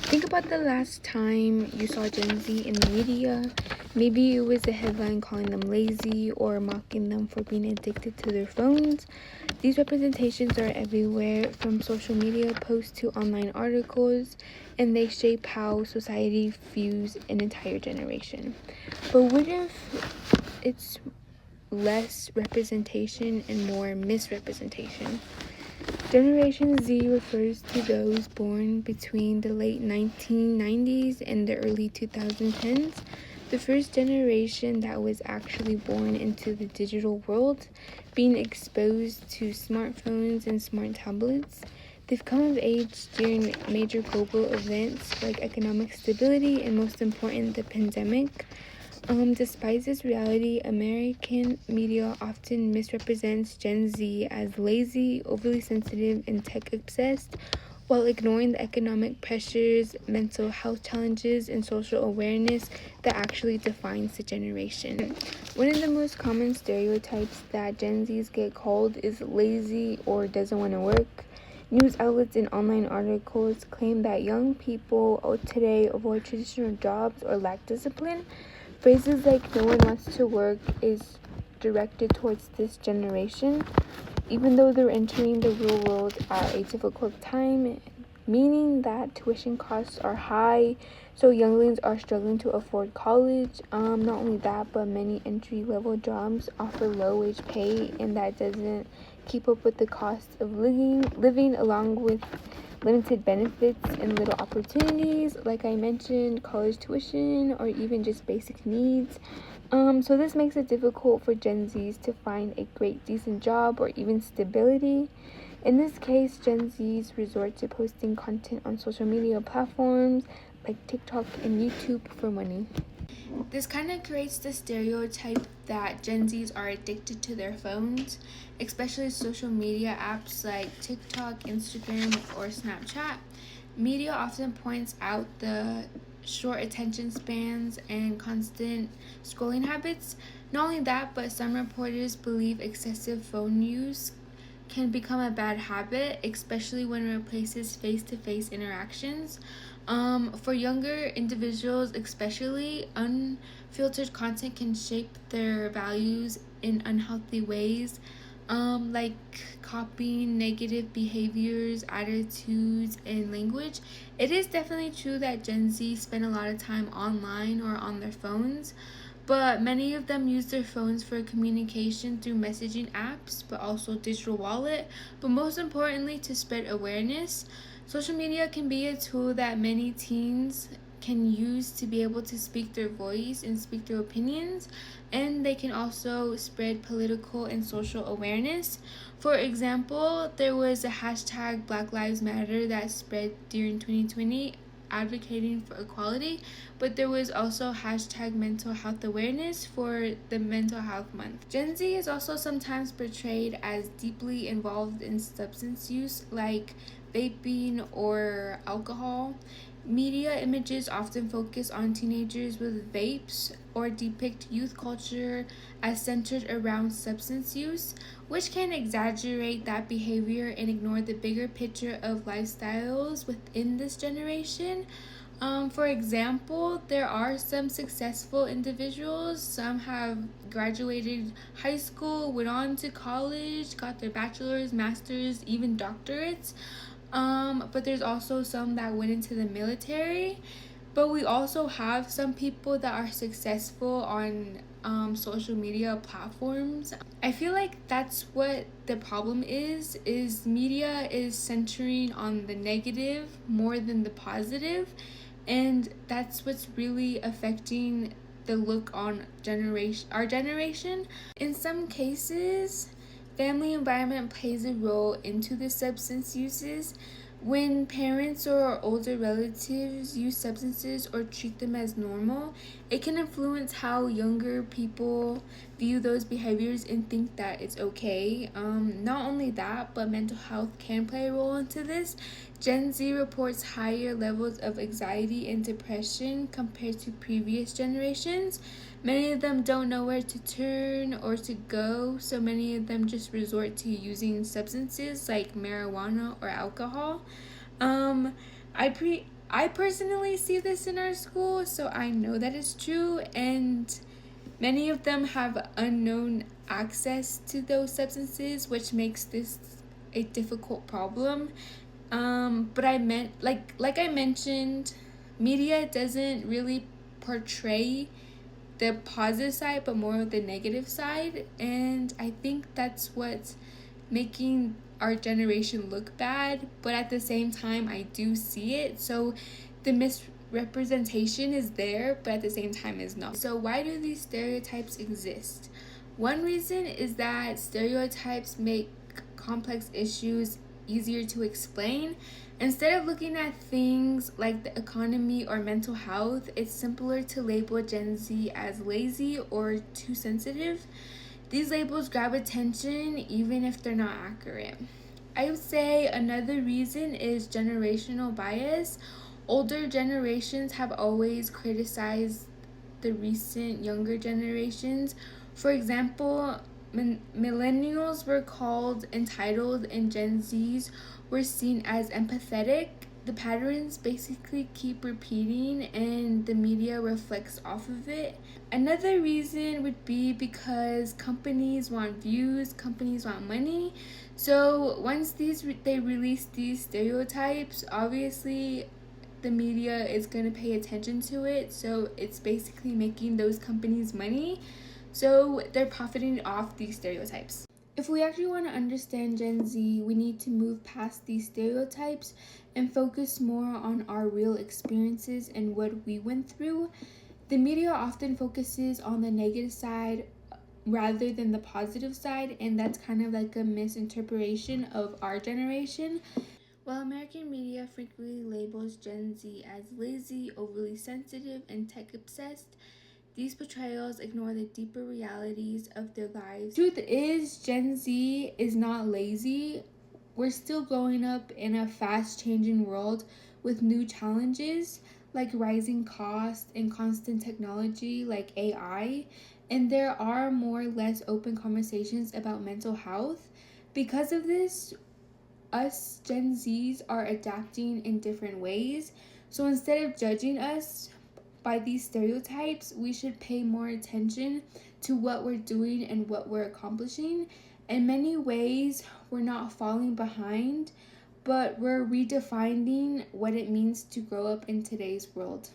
Think about the last time you saw Gen Z in the media. Maybe it was a headline calling them lazy or mocking them for being addicted to their phones. These representations are everywhere, from social media posts to online articles, and they shape how society views an entire generation. But what if it's less representation and more misrepresentation? Generation Z refers to those born between the late 1990s and the early 2010s, the first generation that was actually born into the digital world, being exposed to smartphones and smart tablets. They've come of age during major global events like economic stability and, most important, the pandemic. Despite this reality, American media often misrepresents Gen Z as lazy, overly sensitive, and tech-obsessed, while ignoring the economic pressures, mental health challenges, and social awareness that actually defines the generation. One of the most common stereotypes that Gen Zs get called is lazy or doesn't want to work. News outlets and online articles claim that young people today avoid traditional jobs or lack discipline. Phrases like "no one wants to work" is directed towards this generation, even though they're entering the real world at a difficult time, meaning that tuition costs are high, so younglings are struggling to afford college. Not only that, but many entry-level jobs offer low-wage pay, and that doesn't keep up with the cost of living along with limited benefits and little opportunities, like I mentioned, college tuition, or even just basic needs. So this makes it difficult for Gen Zs to find a great, decent job or even stability. In this case, Gen Zs resort to posting content on social media platforms like TikTok and YouTube for money. This kind of creates the stereotype that Gen Zs are addicted to their phones, especially social media apps like TikTok, Instagram, or Snapchat. Media often points out the short attention spans and constant scrolling habits. Not only that, but some reporters believe excessive phone use can become a bad habit, especially when it replaces face-to-face interactions. For younger individuals, especially, unfiltered content can shape their values in unhealthy ways, like copying negative behaviors, attitudes, and language. It is definitely true that Gen Z spend a lot of time online or on their phones, but many of them use their phones for communication through messaging apps, but also digital wallet, but most importantly to spread awareness. Social media can be a tool that many teens can use to be able to speak their voice and speak their opinions, and they can also spread political and social awareness. For example, there was a hashtag Black Lives Matter that spread during 2020 advocating for equality, but there was also hashtag mental health awareness for the mental health month. Gen Z is also sometimes portrayed as deeply involved in substance use like vaping or alcohol. Media images often focus on teenagers with vapes or depict youth culture as centered around substance use, which can exaggerate that behavior and ignore the bigger picture of lifestyles within this generation. For example, there are some successful individuals. Some have graduated high school, went on to college, got their bachelor's, master's, even doctorates. But there's also some that went into the military. But we also have some people that are successful on social media platforms. I feel like that's what the problem is media is centering on the negative more than the positive, and that's what's really affecting the look on our generation. In some cases, family environment plays a role into the substance uses. When parents or older relatives use substances or treat them as normal, it can influence how younger people view those behaviors and think that it's okay. Not only that, but mental health can play a role into this. Gen Z reports higher levels of anxiety and depression compared to previous generations. Many of them don't know where to turn or to go, so many of them just resort to using substances like marijuana or alcohol. Um, I I personally see this in our school, so I know that it's true, and many of them have unknown access to those substances, which makes this a difficult problem. But I meant like I mentioned, media doesn't really portray the positive side, but more of the negative side, and I think that's what's making our generation look bad. But at the same time, I do see it, so the misrepresentation is there, but at the same time is not. So why do these stereotypes exist? One reason is that stereotypes make complex issues easier to explain. Instead of looking at things like the economy or mental health, it's simpler to label Gen Z as lazy or too sensitive. These labels grab attention even if they're not accurate. I would say another reason is generational bias. Older generations have always criticized the recent younger generations. For example, millennials were called entitled and Gen Zs were seen as empathetic. The patterns basically keep repeating and the media reflects off of it. Another reason would be because companies want views, companies want money. So once they release these stereotypes, obviously the media is going to pay attention to it. So it's basically making those companies money. So they're profiting off these stereotypes. If we actually want to understand Gen Z, we need to move past these stereotypes and focus more on our real experiences and what we went through. The media often focuses on the negative side rather than the positive side, and that's kind of like a misinterpretation of our generation. While American media frequently labels Gen Z as lazy, overly sensitive, and tech obsessed, these portrayals ignore the deeper realities of their lives. Truth is, Gen Z is not lazy. We're still growing up in a fast changing world with new challenges like rising costs and constant technology like AI, and there are more or less open conversations about mental health. Because of this, us Gen Zs are adapting in different ways. So instead of judging us by these stereotypes, we should pay more attention to what we're doing and what we're accomplishing. In many ways, we're not falling behind, but we're redefining what it means to grow up in today's world.